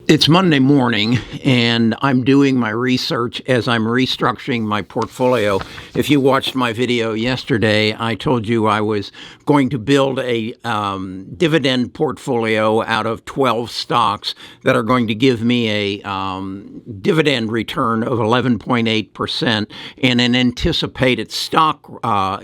It's Monday morning, and I'm doing my research as I'm restructuring my portfolio. If you watched my video yesterday, I told you I was going to build a dividend portfolio out of 12 stocks that are going to give me a dividend return of 11.8% and an anticipated stock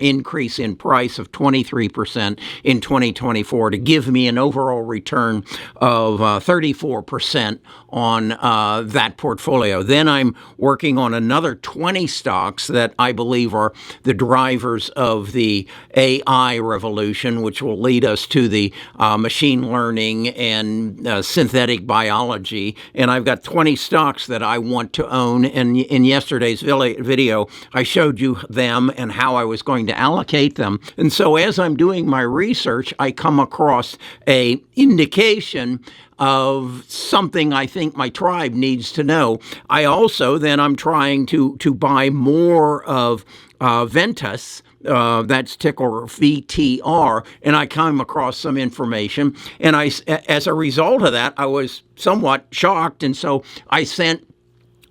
increase in price of 23% in 2024 to give me an overall return of 34% on that portfolio. Then I'm working on another 20 stocks that I believe are the drivers of the AI revolution, which will lead us to the machine learning and synthetic biology. And I've got 20 stocks that I want to own. And in yesterday's video, I showed you them and how I was going to allocate them. And so as I'm doing my research, I come across a indication of something I think my tribe needs to know. I'm trying to buy more of Ventus. That's ticker VTR, and I come across some information, and as a result of that, I was somewhat shocked, and so I sent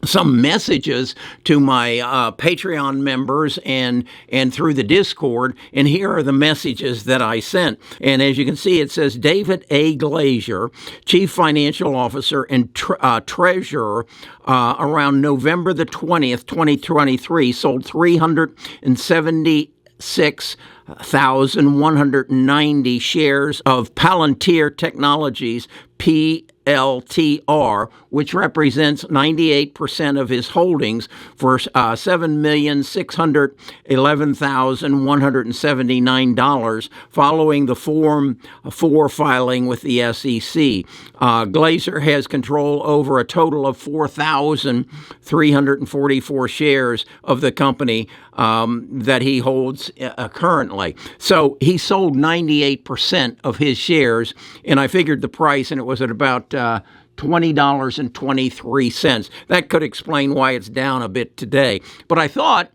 some messages to my Patreon members and through the Discord, and here are the messages that I sent. And as you can see, it says David A. Glazer, Chief Financial Officer and Treasurer, around November the 20th, 2023, sold 376,190 shares of Palantir Technologies, PLTR, which represents 98% of his holdings for $7,611,179 following the Form 4 filing with the SEC. Glazer has control over a total of 4,344 shares of the company that he holds currently. So he sold 98% of his shares, and I figured the price, and it was at about $20.23. That could explain why it's down a bit today. But I thought,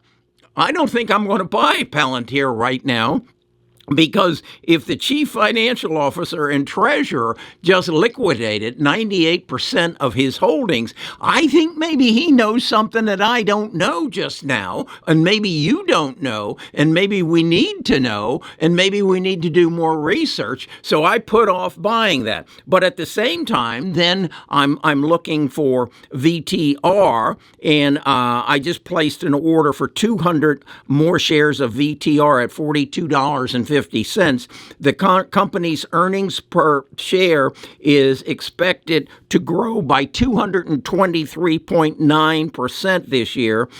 I don't think I'm going to buy Palantir right now, because if the chief financial officer and treasurer just liquidated 98% of his holdings, I think maybe he knows something that I don't know just now, and maybe you don't know, and maybe we need to know, and maybe we need to do more research. So I put off buying that. But at the same time, then I'm looking for VTR, and I just placed an order for 200 more shares of VTR at $42.50. The company's earnings per share is expected to grow by 223.9% this year,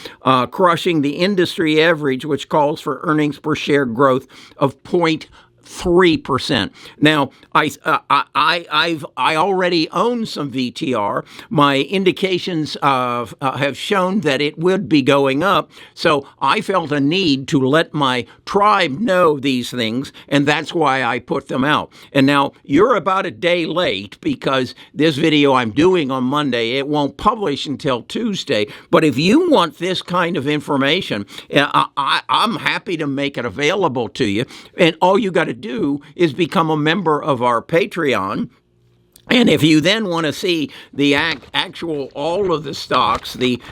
crushing the industry average, which calls for earnings per share growth of 0.3%. Now, I already own some VTR. My indications have shown that it would be going up, so I felt a need to let my tribe know these things, and that's why I put them out. And now you're about a day late, because this video I'm doing on Monday, it won't publish until Tuesday. But if you want this kind of information, I'm happy to make it available to you, and all you got to do is become a member of our Patreon. And if you then want to see the actual, all of the stocks, the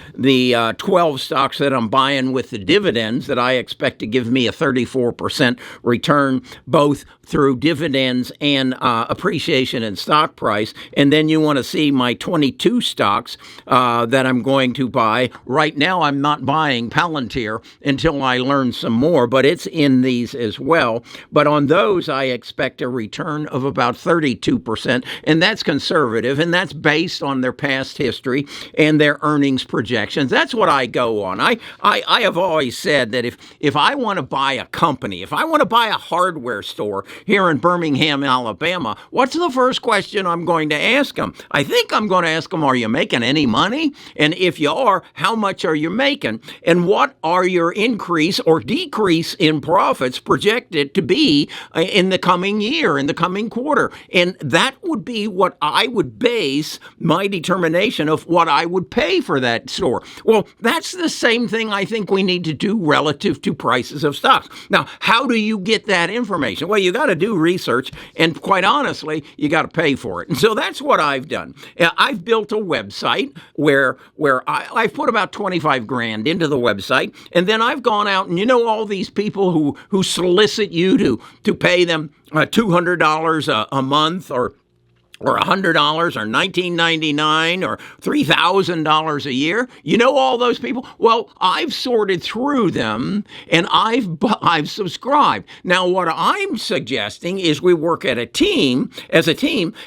12 stocks that I'm buying with the dividends that I expect to give me a 34% return, both through dividends and appreciation in stock price, and then you want to see my 22 stocks that I'm going to buy. Right now, I'm not buying Palantir until I learn some more, but it's in these as well. But on those, I expect a return of about 32%, and that's conservative, and that's based on their past history and their earnings projections. That's what I go on. I have always said that if I want to buy a company, if I want to buy a hardware store here in Birmingham, Alabama, what's the first question I'm going to ask them? I think I'm going to ask them, are you making any money? And if you are, how much are you making? And what are your increase or decrease in profits projected to be in the coming year, in the coming quarter? And that would be what I would base my determination of what I would pay for that store. Well, that's the same thing I think we need to do relative to prices of stocks. Now, how do you get that information? Well, you got to do research, and quite honestly, you got to pay for it. And so that's what I've done. I've built a website where I've put about 25 grand into the website, and then I've gone out and all these people who solicit you to pay them $200 a month or $100 or $19.99 or $3,000 a year. All those people? Well, I've sorted through them and I've subscribed. Now, what I'm suggesting is we work as a team,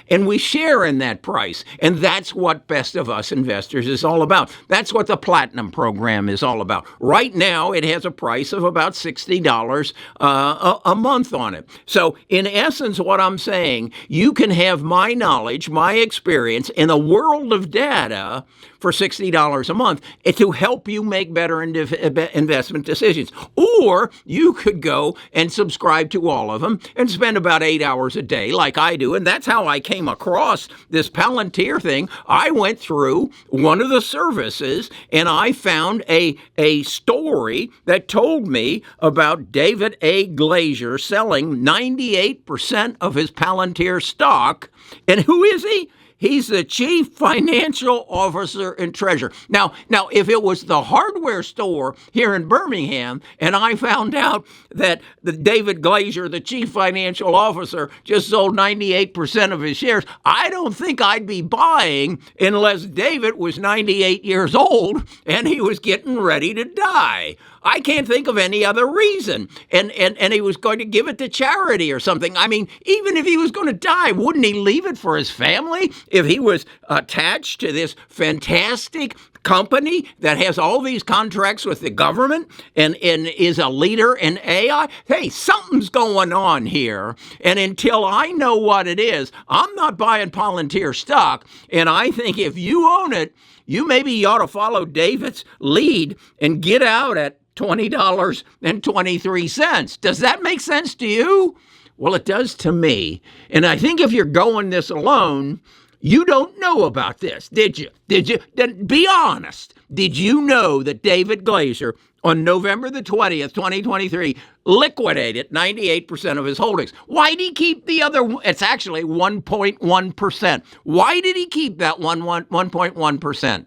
and we share in that price. And that's what Best of Us Investors is all about. That's what the Platinum program is all about. Right now, it has a price of about $60 a month on it. So, in essence, what I'm saying, you can have my knowledge, my experience in a world of data for $60 a month to help you make better investment decisions. Or you could go and subscribe to all of them and spend about 8 hours a day like I do. And that's how I came across this Palantir thing. I went through one of the services and I found a story that told me about David A. Glazer selling 98% of his Palantir stock. And who is he? He's the chief financial officer and treasurer. Now, if it was the hardware store here in Birmingham, and I found out that the David Glazer, the chief financial officer, just sold 98% of his shares, I don't think I'd be buying unless David was 98 years old and he was getting ready to die. I can't think of any other reason. And he was going to give it to charity or something. I mean, even if he was going to die, wouldn't he leave it for his family if he was attached to this fantastic company that has all these contracts with the government and is a leader in AI? Hey, something's going on here. And until I know what it is, I'm not buying Palantir stock. And I think if you own it, you maybe ought to follow David's lead and get out at $20.23. Does that make sense to you? Well, it does to me. And I think if you're going this alone, you don't know about this, did you? Be honest. Did you know that David Glazer on November the 20th, 2023, liquidated 98% of his holdings? Why did he keep the other? It's actually 1.1%. Why did he keep that 1.1%?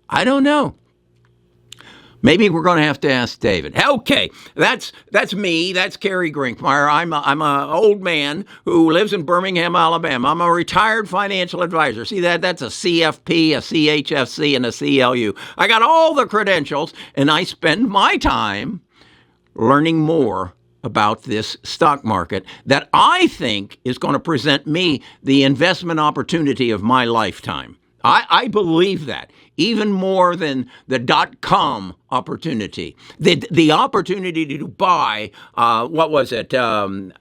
I don't know. Maybe we're going to have to ask David. Okay, that's me. That's Kerry Grinkmeyer. I'm an old man who lives in Birmingham, Alabama. I'm a retired financial advisor. See that's a CFP, a CHFC, and a CLU. I got all the credentials, and I spend my time learning more about this stock market that I think is going to present me the investment opportunity of my lifetime. I believe that even more than the .com opportunity, the opportunity to buy, Amazon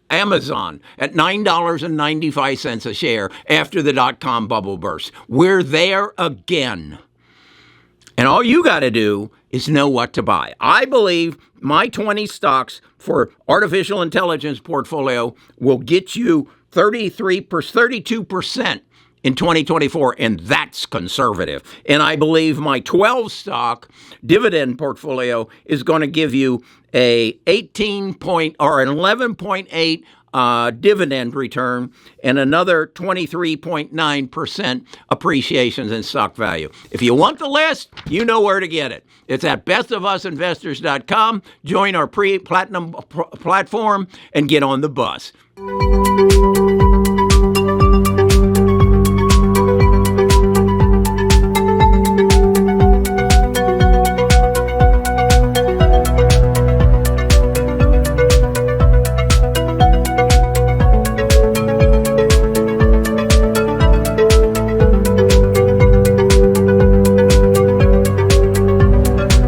at $9.95 a share after the .com bubble burst. We're there again. And all you got to do is know what to buy. I believe my 20 stocks for artificial intelligence portfolio will get you 32% in 2024, and that's conservative. And I believe my 12 stock dividend portfolio is going to give you a 11.8 dividend return and another 23.9% appreciations in stock value. If you want the list, you know where to get it. It's at bestofusinvestors.com. Join our pre-platinum platform and get on the bus.